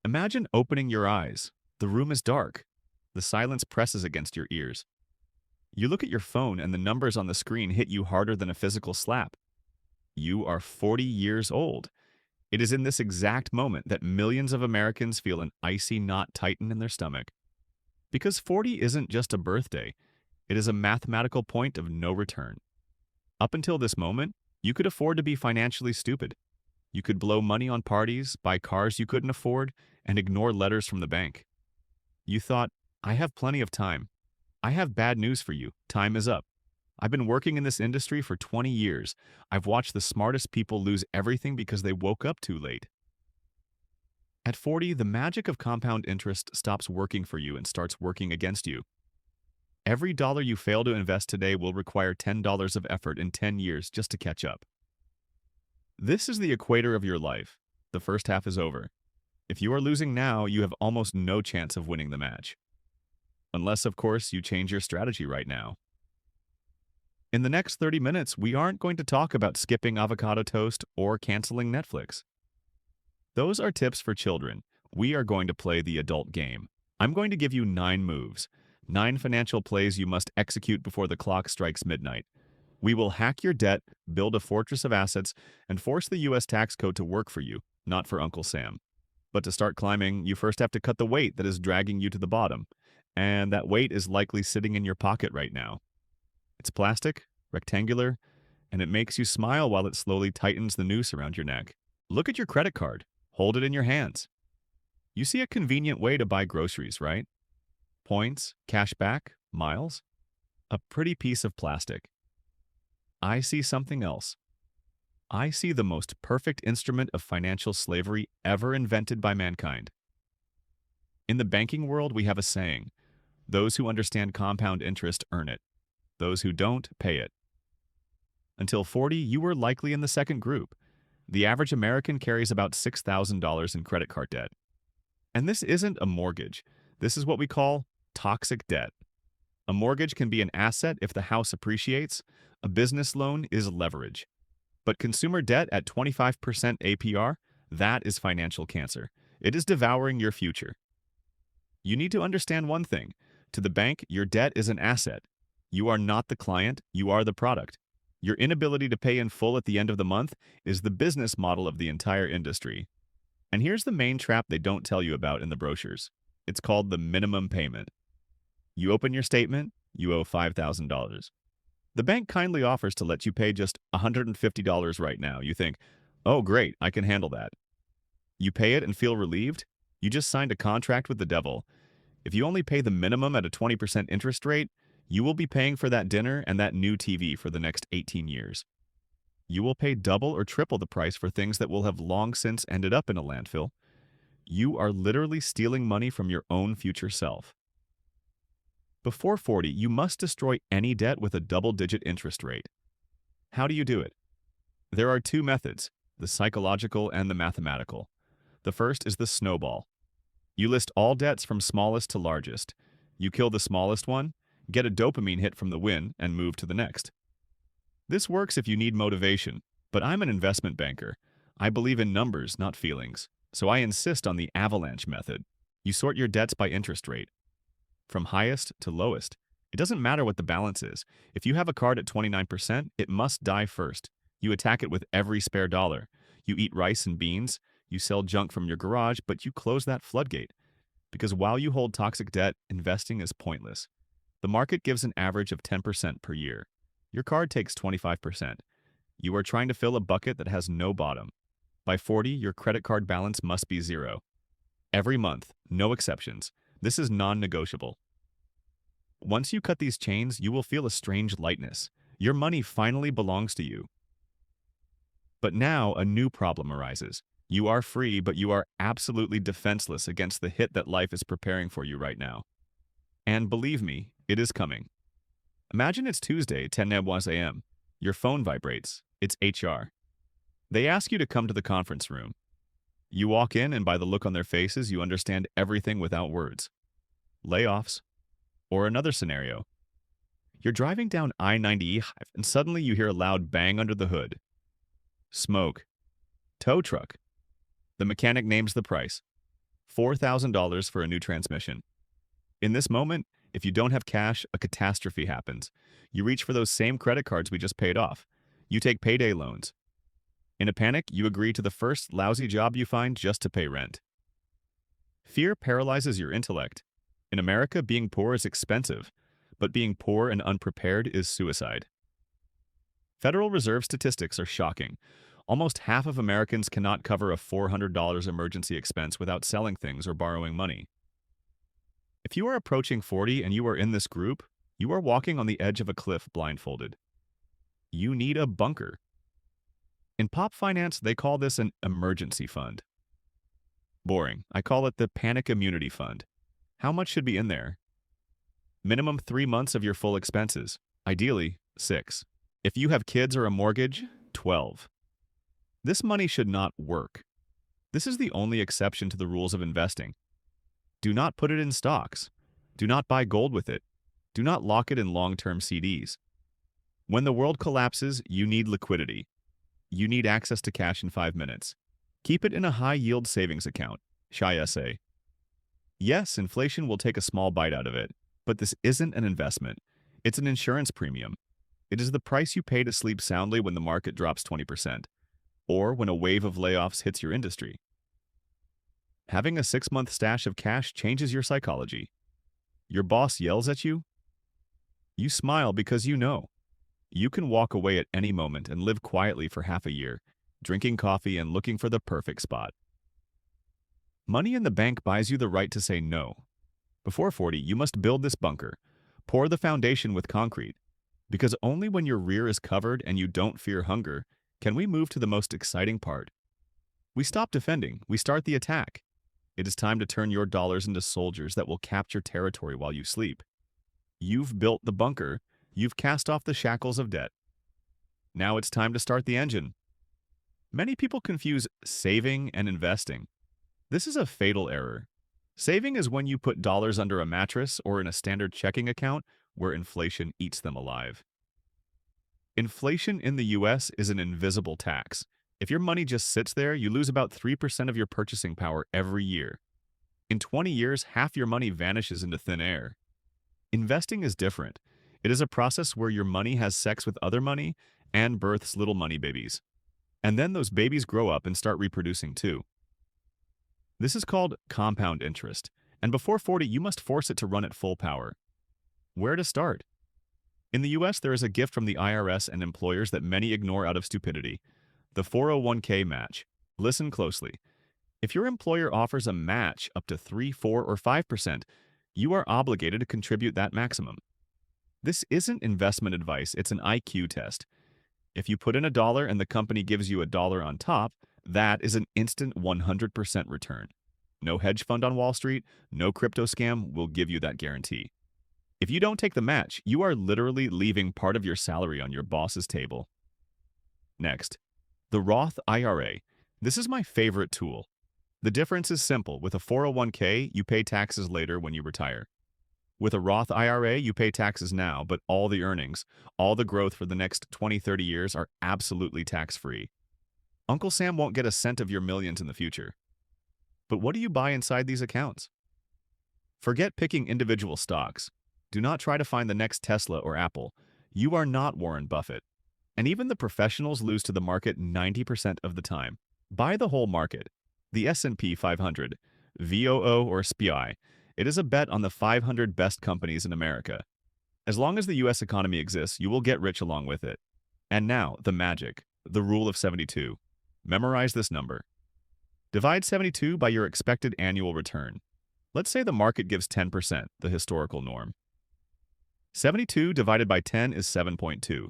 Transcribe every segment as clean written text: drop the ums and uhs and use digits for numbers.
Imagine opening your eyes. The room is dark. The silence presses against your ears. You look at your phone and the numbers on the screen hit you harder than a physical slap. You are 40 years old. It is in this exact moment that millions of Americans feel an icy knot tighten in their stomach. Because 40 isn't just a birthday, it is a mathematical point of no return. Up until this moment, you could afford to be financially stupid. You could blow money on parties, buy cars you couldn't afford, and ignore letters from the bank. You thought, I have plenty of time. I have bad news for you. Time is up. I've been working in this industry for 20 years. I've watched the smartest people lose everything because they woke up too late. At 40, the magic of compound interest stops working for you and starts working against you. Every dollar you fail to invest today will require $10 of effort in 10 years just to catch up. This is the equator of your life. The first half is over. If you are losing now, you have almost no chance of winning the match. Unless, of course, you change your strategy right now. In the next 30 minutes, we aren't going to talk about skipping avocado toast or canceling Netflix. Those are tips for children. We are going to play the adult game. I'm going to give you 9 moves, 9 financial plays you must execute before the clock strikes midnight. We will hack your debt, build a fortress of assets, and force the U.S. tax code to work for you, not for Uncle Sam. But to start climbing, you first have to cut the weight that is dragging you to the bottom. And that weight is likely sitting in your pocket right now. It's plastic, rectangular, and it makes you smile while it slowly tightens the noose around your neck. Look at your credit card. Hold it in your hands. You see a convenient way to buy groceries, right? Points, cash back, miles. A pretty piece of plastic. I see something else. I see the most perfect instrument of financial slavery ever invented by mankind. In the banking world, we have a saying, those who understand compound interest earn it. Those who don't, pay it. Until 40, you were likely in the second group. The average American carries about $6,000 in credit card debt. And this isn't a mortgage. This is what we call toxic debt. A mortgage can be an asset if the house appreciates. A business loan is leverage. But consumer debt at 25% APR, that is financial cancer. It is devouring your future. You need to understand one thing. To the bank, your debt is an asset. You are not the client, you are the product. Your inability to pay in full at the end of the month is the business model of the entire industry. And here's the main trap they don't tell you about in the brochures. It's called the minimum payment. You open your statement, you owe $5,000. The bank kindly offers to let you pay just $150 right now. You think, oh great, I can handle that. You pay it and feel relieved? You just signed a contract with the devil. If you only pay the minimum at a 20% interest rate, you will be paying for that dinner and that new TV for the next 18 years. You will pay double or triple the price for things that will have long since ended up in a landfill. You are literally stealing money from your own future self. Before 40, you must destroy any debt with a double-digit interest rate. How do you do it? There are 2 methods, the psychological and the mathematical. The first is the snowball. You list all debts from smallest to largest. You kill the smallest one, get a dopamine hit from the win, and move to the next. This works if you need motivation, but I'm an investment banker. I believe in numbers, not feelings, so I insist on the avalanche method. You sort your debts by interest rate, from highest to lowest. It doesn't matter what the balance is. If you have a card at 29%, it must die first. You attack it with every spare dollar. You eat rice and beans. You sell junk from your garage, but you close that floodgate. Because while you hold toxic debt, investing is pointless. The market gives an average of 10% per year. Your card takes 25%. You are trying to fill a bucket that has no bottom. By 40, your credit card balance must be 0. Every month, no exceptions. This is non-negotiable. Once you cut these chains, you will feel a strange lightness. Your money finally belongs to you. But now a new problem arises. You are free, but you are absolutely defenseless against the hit that life is preparing for you right now. And believe me, it is coming. Imagine it's Tuesday, 10 a.m. Your phone vibrates. It's HR. They ask you to come to the conference room. You walk in, and by the look on their faces, you understand everything without words. Layoffs. Or another scenario. You're driving down I-90 and suddenly you hear a loud bang under the hood. Smoke. Tow truck. The mechanic names the price. $4,000 for a new transmission. In this moment, if you don't have cash, a catastrophe happens. You reach for those same credit cards we just paid off. You take payday loans. In a panic, you agree to the first lousy job you find just to pay rent. Fear paralyzes your intellect. In America, being poor is expensive, but being poor and unprepared is suicide. Federal Reserve statistics are shocking. Almost half of Americans cannot cover a $400 emergency expense without selling things or borrowing money. If you are approaching 40 and you are in this group, you are walking on the edge of a cliff blindfolded. You need a bunker. In pop finance, they call this an emergency fund. Boring. I call it the panic immunity fund. How much should be in there? Minimum 3 months of your full expenses. Ideally, 6. If you have kids or a mortgage, 12. This money should not work. This is the only exception to the rules of investing. Do not put it in stocks. Do not buy gold with it. Do not lock it in long-term CDs. When the world collapses, you need liquidity. You need access to cash in 5 minutes. Keep it in a high-yield savings account, Shy SA. Yes, inflation will take a small bite out of it, but this isn't an investment. It's an insurance premium. It is the price you pay to sleep soundly when the market drops 20%, or when a wave of layoffs hits your industry. Having a 6-month stash of cash changes your psychology. Your boss yells at you. You smile because you know. You can walk away at any moment and live quietly for half a year, drinking coffee and looking for the perfect spot. Money in the bank buys you the right to say no. Before 40, you must build this bunker. Pour the foundation with concrete. Because only when your rear is covered and you don't fear hunger can we move to the most exciting part. We stop defending. We start the attack. It is time to turn your dollars into soldiers that will capture territory while you sleep. You've built the bunker. You've cast off the shackles of debt. Now it's time to start the engine. Many people confuse saving and investing. This is a fatal error. Saving is when you put dollars under a mattress or in a standard checking account where inflation eats them alive. Inflation in the US is an invisible tax. If your money just sits there, you lose about 3% of your purchasing power every year. In 20 years, half your money vanishes into thin air. Investing is different. It is a process where your money has sex with other money and births little money babies. And then those babies grow up and start reproducing too. This is called compound interest, and before 40, you must force it to run at full power. Where to start? In the US, there is a gift from the IRS and employers that many ignore out of stupidity. The 401k match. Listen closely. If your employer offers a match up to 3, 4, or 5%, you are obligated to contribute that maximum. This isn't investment advice, it's an IQ test. If you put in $1 and the company gives you $1 on top, that is an instant 100% return. No hedge fund on Wall Street, no crypto scam will give you that guarantee. If you don't take the match, you are literally leaving part of your salary on your boss's table. Next, the Roth IRA. This is my favorite tool. The difference is simple. With a 401k, you pay taxes later when you retire. With a Roth IRA, you pay taxes now, but all the earnings, all the growth for the next 20, 30 years are absolutely tax-free. Uncle Sam won't get a cent of your millions in the future. But what do you buy inside these accounts? Forget picking individual stocks. Do not try to find the next Tesla or Apple. You are not Warren Buffett. And even the professionals lose to the market 90% of the time. Buy the whole market. The S&P 500, VOO or SPY. It is a bet on the 500 best companies in America. As long as the US economy exists, you will get rich along with it. And now, the magic, the rule of 72. Memorize this number. Divide 72 by your expected annual return. Let's say the market gives 10%, the historical norm. 72 divided by 10 is 7.2.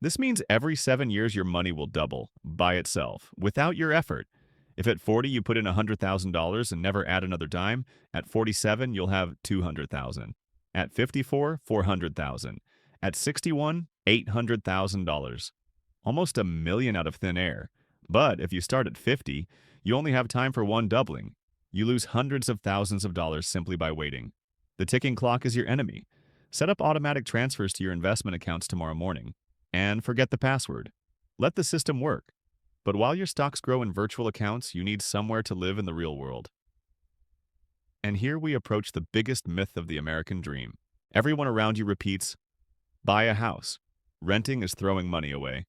This means every 7 years your money will double, by itself, without your effort. If at 40 you put in $100,000 and never add another dime, at 47 you'll have $200,000. At 54, $400,000. At 61, $800,000. Almost $1 million out of thin air. But if you start at 50, you only have time for one doubling. You lose hundreds of thousands of dollars simply by waiting. The ticking clock is your enemy. Set up automatic transfers to your investment accounts tomorrow morning. And forget the password. Let the system work. But while your stocks grow in virtual accounts, you need somewhere to live in the real world. And here we approach the biggest myth of the American dream. Everyone around you repeats, buy a house. Renting is throwing money away.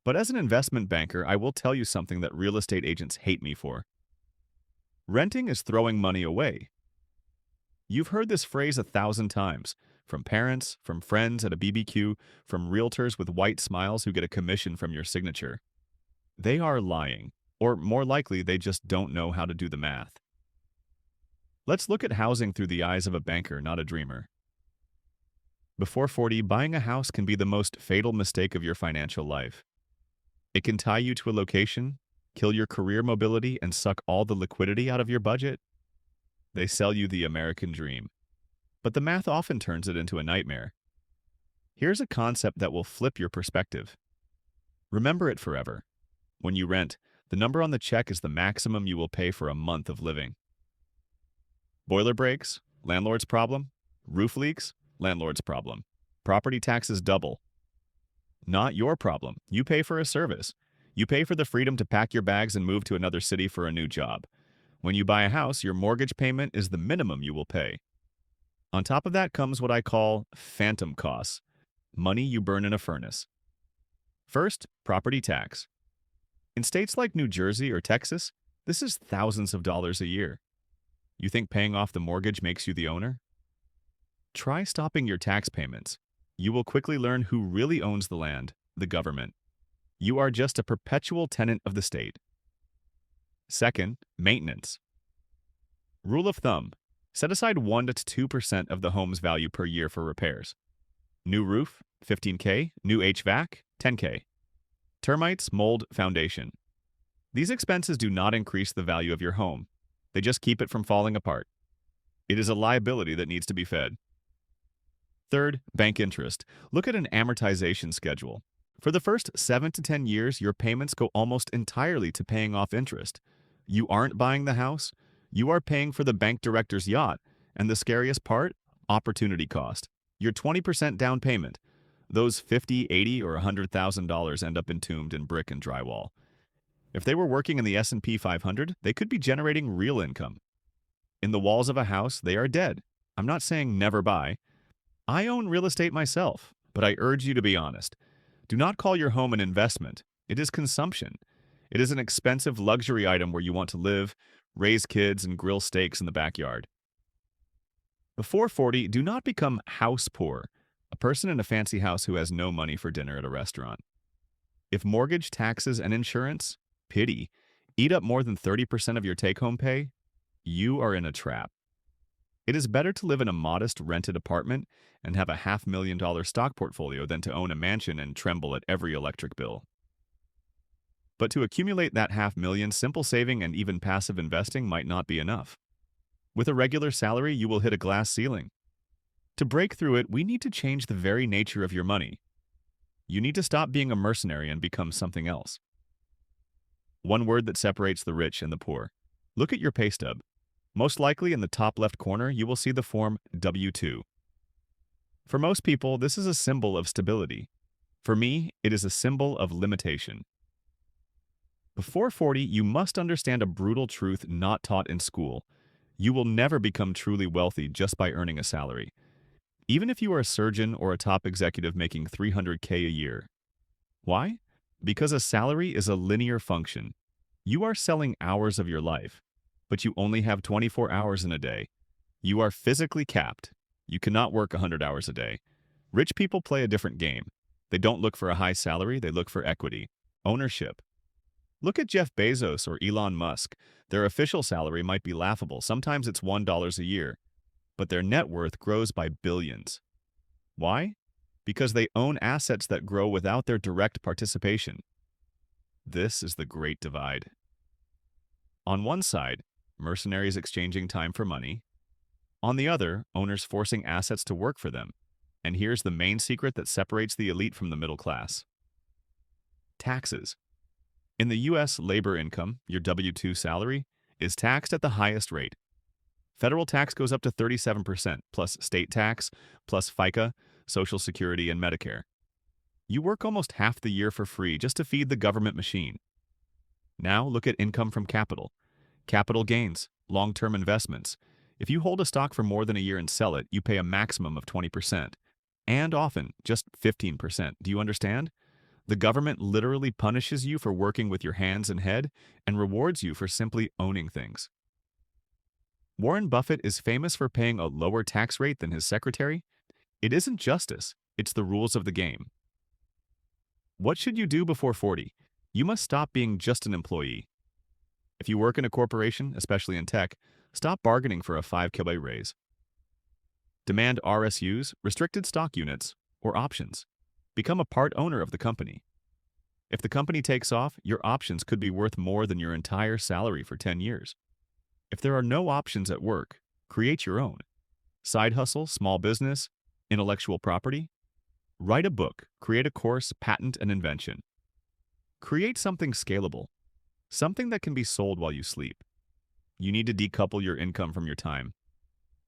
But as an investment banker, I will tell you something that real estate agents hate me for. Renting is throwing money away. You've heard this phrase 1,000 times, from parents, from friends at a BBQ, from realtors with white smiles who get a commission from your signature. They are lying, or more likely, they just don't know how to do the math. Let's look at housing through the eyes of a banker, not a dreamer. Before 40, buying a house can be the most fatal mistake of your financial life. It can tie you to a location, kill your career mobility, and suck all the liquidity out of your budget. They sell you the American dream. But the math often turns it into a nightmare. Here's a concept that will flip your perspective. Remember it forever. When you rent, the number on the check is the maximum you will pay for a month of living. Boiler breaks, landlord's problem. Roof leaks, landlord's problem. Property taxes double. Not your problem. You pay for a service. You pay for the freedom to pack your bags and move to another city for a new job. When you buy a house, your mortgage payment is the minimum you will pay. On top of that comes what I call phantom costs, money you burn in a furnace. First, property tax. In states like New Jersey or Texas, this is thousands of dollars a year. You think paying off the mortgage makes you the owner? Try stopping your tax payments. You will quickly learn who really owns the land, the government. You are just a perpetual tenant of the state. Second, maintenance. Rule of thumb, set aside 1 to 2% of the home's value per year for repairs. New roof, $15K. New HVAC, $10K. Termites, mold, foundation. These expenses do not increase the value of your home. They just keep it from falling apart. It is a liability that needs to be fed. Third, bank interest. Look at an amortization schedule. For the first 7 to 10 years, your payments go almost entirely to paying off interest. You aren't buying the house. You are paying for the bank director's yacht. And the scariest part? Opportunity cost. Your 20% down payment. Those $50, $80, or $100,000 end up entombed in brick and drywall. If they were working in the S&P 500, they could be generating real income. In the walls of a house, they are dead. I'm not saying never buy. I own real estate myself, but I urge you to be honest. Do not call your home an investment. It is consumption. It is an expensive luxury item where you want to live, raise kids, and grill steaks in the backyard. Before 40, do not become house poor, a person in a fancy house who has no money for dinner at a restaurant. If mortgage, taxes, and insurance, pity, eat up more than 30% of your take-home pay, you are in a trap. It is better to live in a modest rented apartment and have a $500,000 stock portfolio than to own a mansion and tremble at every electric bill. But to accumulate that $500,000, simple saving and even passive investing might not be enough. With a regular salary, you will hit a glass ceiling. To break through it, we need to change the very nature of your money. You need to stop being a mercenary and become something else. One word that separates the rich and the poor. Look at your pay stub. Most likely in the top left corner, you will see the form W-2. For most people, this is a symbol of stability. For me, it is a symbol of limitation. Before 40, you must understand a brutal truth not taught in school. You will never become truly wealthy just by earning a salary, even if you are a surgeon or a top executive making $300K a year. Why? Because a salary is a linear function. You are selling hours of your life, but you only have 24 hours in a day. You are physically capped. You cannot work 100 hours a day. Rich people play a different game. They don't look for a high salary, they look for equity, ownership. Look at Jeff Bezos or Elon Musk. Their official salary might be laughable. Sometimes it's $1 a year. But their net worth grows by billions. Why? Because they own assets that grow without their direct participation. This is the great divide. On one side, mercenaries exchanging time for money. On the other, owners forcing assets to work for them. And here's the main secret that separates the elite from the middle class. Taxes. In the U.S., labor income, your W-2 salary, is taxed at the highest rate. Federal tax goes up to 37%, plus state tax, plus FICA, Social Security, and Medicare. You work almost half the year for free just to feed the government machine. Now look at income from capital. Capital gains, long-term investments. If you hold a stock for more than a year and sell it, you pay a maximum of 20%. And often, just 15%. Do you understand? The government literally punishes you for working with your hands and head and rewards you for simply owning things. Warren Buffett is famous for paying a lower tax rate than his secretary. It isn't justice, it's the rules of the game. What should you do before 40? You must stop being just an employee. If you work in a corporation, especially in tech, stop bargaining for a 5K raise. Demand RSUs, restricted stock units, or options. Become a part owner of the company. If the company takes off, your options could be worth more than your entire salary for 10 years. If there are no options at work, create your own. Side hustle, small business, intellectual property. Write a book, create a course, patent an invention. Create something scalable, something that can be sold while you sleep. You need to decouple your income from your time.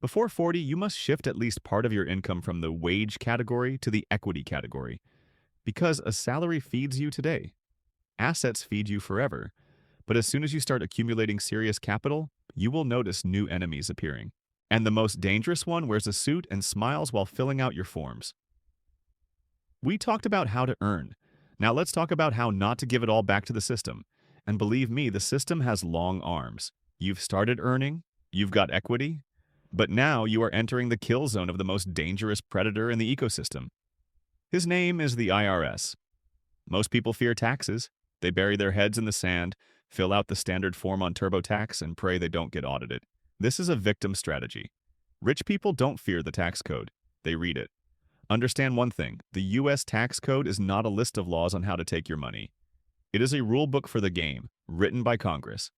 Before 40, you must shift at least part of your income from the wage category to the equity category. Because a salary feeds you today. Assets feed you forever. But as soon as you start accumulating serious capital, you will notice new enemies appearing. And the most dangerous one wears a suit and smiles while filling out your forms. We talked about how to earn. Now let's talk about how not to give it all back to the system. And believe me, the system has long arms. You've started earning, you've got equity, but now you are entering the kill zone of the most dangerous predator in the ecosystem. His name is the IRS. Most people fear taxes. They bury their heads in the sand, fill out the standard form on TurboTax, and pray they don't get audited. This is a victim strategy. Rich people don't fear the tax code. They read it. Understand one thing, the US tax code is not a list of laws on how to take your money. It is a rule book for the game, written by Congress.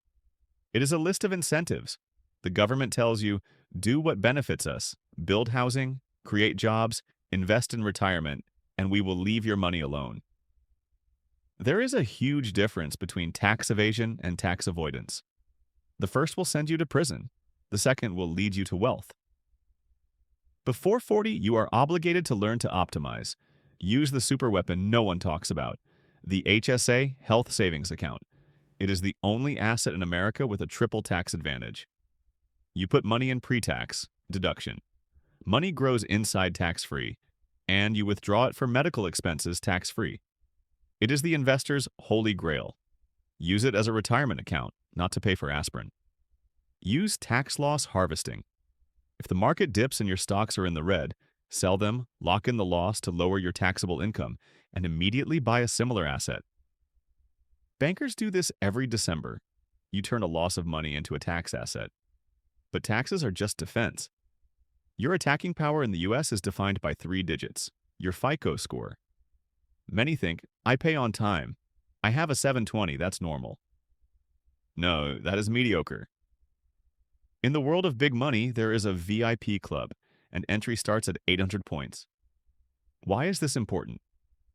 It is a list of incentives. The government tells you, do what benefits us, build housing, create jobs, invest in retirement, and we will leave your money alone. There is a huge difference between tax evasion and tax avoidance. The first will send you to prison. The second will lead you to wealth. Before 40, you are obligated to learn to optimize. Use the superweapon no one talks about, the HSA Health Savings Account. It is the only asset in America with a triple tax advantage. You put money in pre-tax, deduction. Money grows inside tax-free, and you withdraw it for medical expenses tax-free. It is the investor's holy grail. Use it as a retirement account, not to pay for aspirin. Use tax loss harvesting. If the market dips and your stocks are in the red, sell them, lock in the loss to lower your taxable income, and immediately buy a similar asset. Bankers do this every December. You turn a loss of money into a tax asset. But taxes are just defense. Your attacking power in the US is defined by 3 digits, your FICO score. Many think, I pay on time. I have a 720, that's normal. No, that is mediocre. In the world of big money, there is a VIP club, and entry starts at 800 points. Why is this important?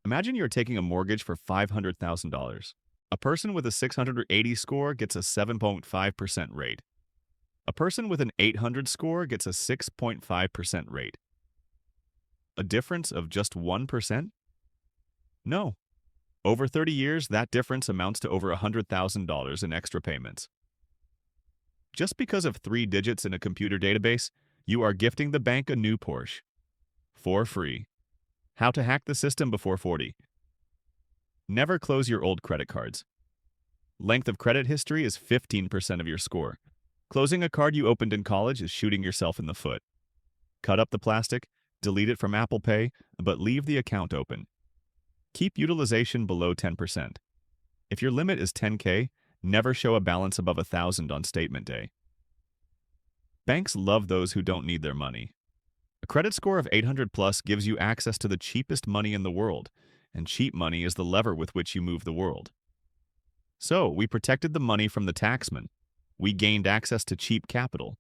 Imagine you're taking a mortgage for $500,000. A person with a 680 score gets a 7.5% rate. A person with an 800 score gets a 6.5% rate. A difference of just 1%? No. Over 30 years, that difference amounts to over $100,000 in extra payments. Just because of 3 digits in a computer database, you are gifting the bank a new Porsche. For free. How to hack the system before 40. Never close your old credit cards. Length of credit history is 15% of your score. Closing a card you opened in college is shooting yourself in the foot. Cut up the plastic, delete it from Apple Pay, but leave the account open. Keep utilization below 10%. If your limit is 10K, never show a balance above $1,000 on statement day. Banks love those who don't need their money. A credit score of 800 plus gives you access to the cheapest money in the world, and cheap money is the lever with which you move the world. So, we protected the money from the taxman. We gained access to cheap capital.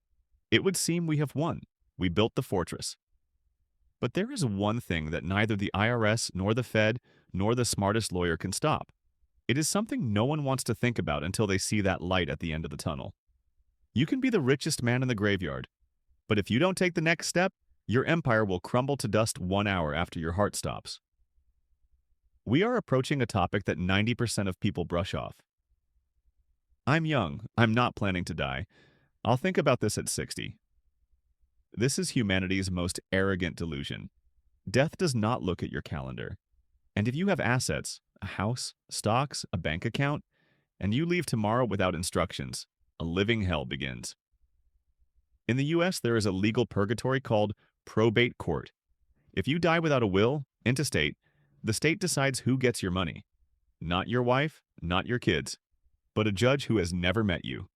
It would seem we have won. We built the fortress. But there is one thing that neither the IRS nor the Fed nor the smartest lawyer can stop. It is something no one wants to think about until they see that light at the end of the tunnel. You can be the richest man in the graveyard, but if you don't take the next step, your empire will crumble to dust 1 hour after your heart stops. We are approaching a topic that 90% of people brush off. I'm young. I'm not planning to die. I'll think about this at 60. This is humanity's most arrogant delusion. Death does not look at your calendar. And if you have assets, a house, stocks, a bank account, and you leave tomorrow without instructions, a living hell begins. In the US, there is a legal purgatory called probate court. If you die without a will, intestate, the state decides who gets your money. Not your wife, not your kids, but a judge who has never met you.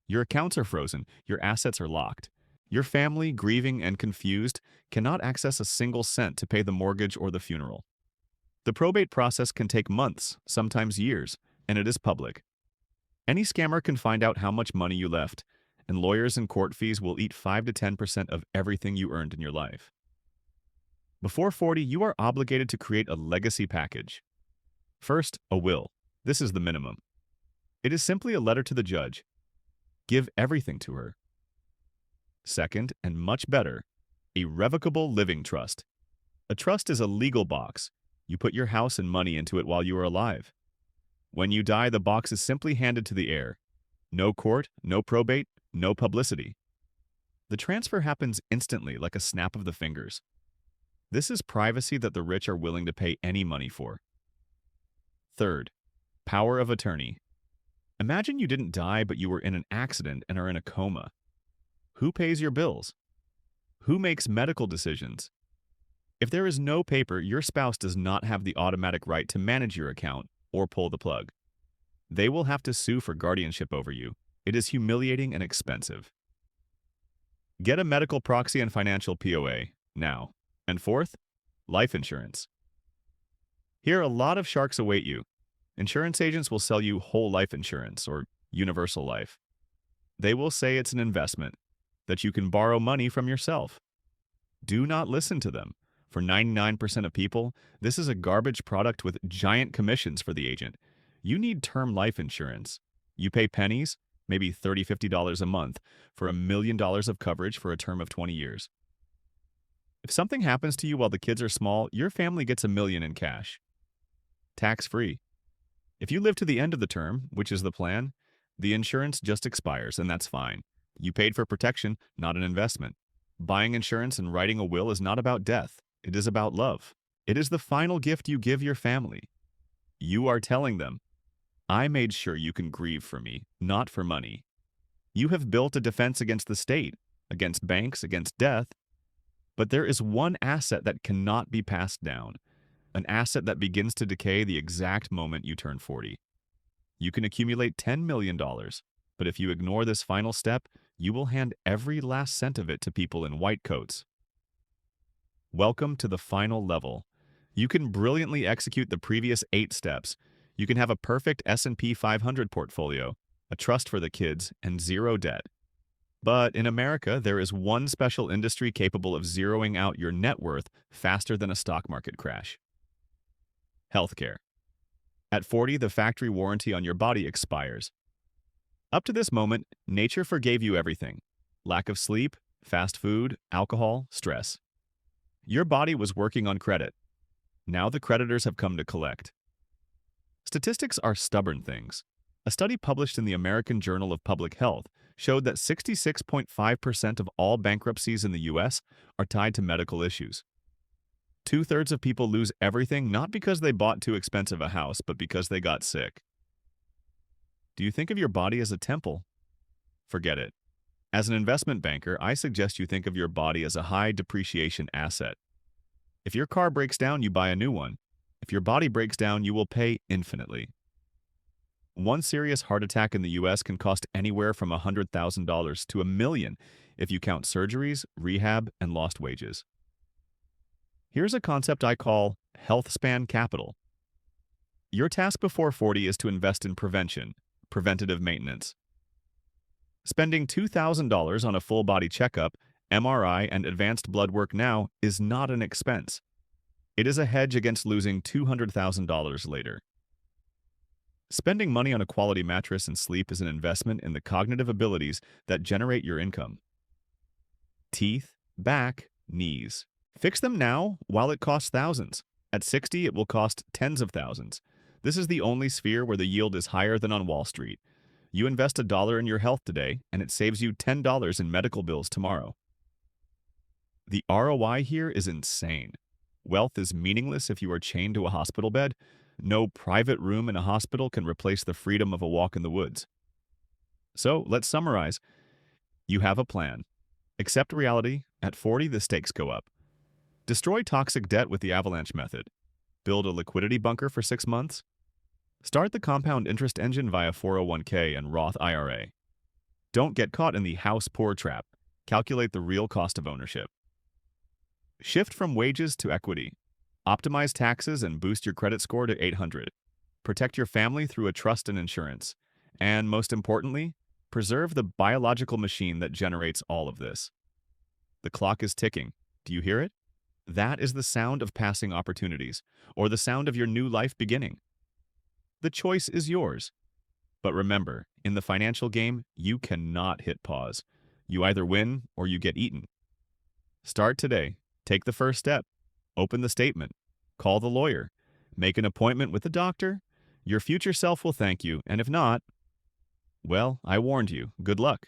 Your accounts are frozen, your assets are locked. Your family, grieving and confused, cannot access a single cent to pay the mortgage or the funeral. The probate process can take months, sometimes years, and it is public. Any scammer can find out how much money you left, and lawyers and court fees will eat 5 to 10% of everything you earned in your life. Before 40, you are obligated to create a legacy package. First, a will. This is the minimum. It is simply a letter to the judge. Give everything to her. Second, and much better, a revocable living trust. A trust is a legal box. You put your house and money into it while you are alive. When you die, the box is simply handed to the heir. No court, no probate, no publicity. The transfer happens instantly, like a snap of the fingers. This is privacy that the rich are willing to pay any money for. Third, power of attorney. Imagine you didn't die, but you were in an accident and are in a coma. Who pays your bills? Who makes medical decisions? If there is no paper, your spouse does not have the automatic right to manage your account or pull the plug. They will have to sue for guardianship over you. It is humiliating and expensive. Get a medical proxy and financial POA now. And fourth, life insurance. Here, a lot of sharks await you. Insurance agents will sell you whole life insurance or universal life. They will say it's an investment, that you can borrow money from yourself. Do not listen to them. For 99% of people, this is a garbage product with giant commissions for the agent. You need term life insurance. You pay pennies, maybe $30, $50 a month, for $1 million of coverage for a term of 20 years. If something happens to you while the kids are small, your family gets $1 million in cash. Tax-free. If you live to the end of the term, which is the plan, the insurance just expires, and that's fine. You paid for protection, not an investment. Buying insurance and writing a will is not about death. It is about love. It is the final gift you give your family. You are telling them, I made sure you can grieve for me, not for money. You have built a defense against the state, against banks, against death. But there is one asset that cannot be passed down, an asset that begins to decay the exact moment you turn 40. You can accumulate $10 million, but if you ignore this final step, you will hand every last cent of it to people in white coats. Welcome to the final level. You can brilliantly execute the previous 8 steps. You can have a perfect S&P 500 portfolio, a trust for the kids, and zero debt. But in America, there is one special industry capable of zeroing out your net worth faster than a stock market crash. Healthcare. At 40, the factory warranty on your body expires. Up to this moment, nature forgave you everything. Lack of sleep, fast food, alcohol, stress. Your body was working on credit. Now the creditors have come to collect. Statistics are stubborn things. A study published in the American Journal of Public Health showed that 66.5% of all bankruptcies in the U.S. are tied to medical issues. 2/3 of people lose everything not because they bought too expensive a house, but because they got sick. Do you think of your body as a temple? Forget it. As an investment banker, I suggest you think of your body as a high depreciation asset. If your car breaks down, you buy a new one. If your body breaks down, you will pay infinitely. One serious heart attack in the U.S. can cost anywhere from $100,000 to $1 million if you count surgeries, rehab, and lost wages. Here's a concept I call health span capital. Your task before 40 is to invest in prevention, preventative maintenance. Spending $2,000 on a full-body checkup, MRI, and advanced blood work now is not an expense. It is a hedge against losing $200,000 later. Spending money on a quality mattress and sleep is an investment in the cognitive abilities that generate your income. Teeth, back, knees. Fix them now while it costs thousands. At 60, it will cost tens of thousands. This is the only sphere where the yield is higher than on Wall Street. You invest $1 in your health today, and it saves you $10 in medical bills tomorrow. The ROI here is insane. Wealth is meaningless if you are chained to a hospital bed. No private room in a hospital can replace the freedom of a walk in the woods. So let's summarize. You have a plan. Accept reality. At 40, the stakes go up. Destroy toxic debt with the avalanche method. Build a liquidity bunker for 6 months. Start the compound interest engine via 401k and Roth IRA. Don't get caught in the house poor trap. Calculate the real cost of ownership. Shift from wages to equity. Optimize taxes and boost your credit score to 800. Protect your family through a trust and insurance. And most importantly, preserve the biological machine that generates all of this. The clock is ticking. Do you hear it? That is the sound of passing opportunities, or the sound of your new life beginning. The choice is yours. But remember, in the financial game, you cannot hit pause. You either win or you get eaten. Start today. Take the first step. Open the statement. Call the lawyer. Make an appointment with the doctor. Your future self will thank you, and if not, well, I warned you. Good luck.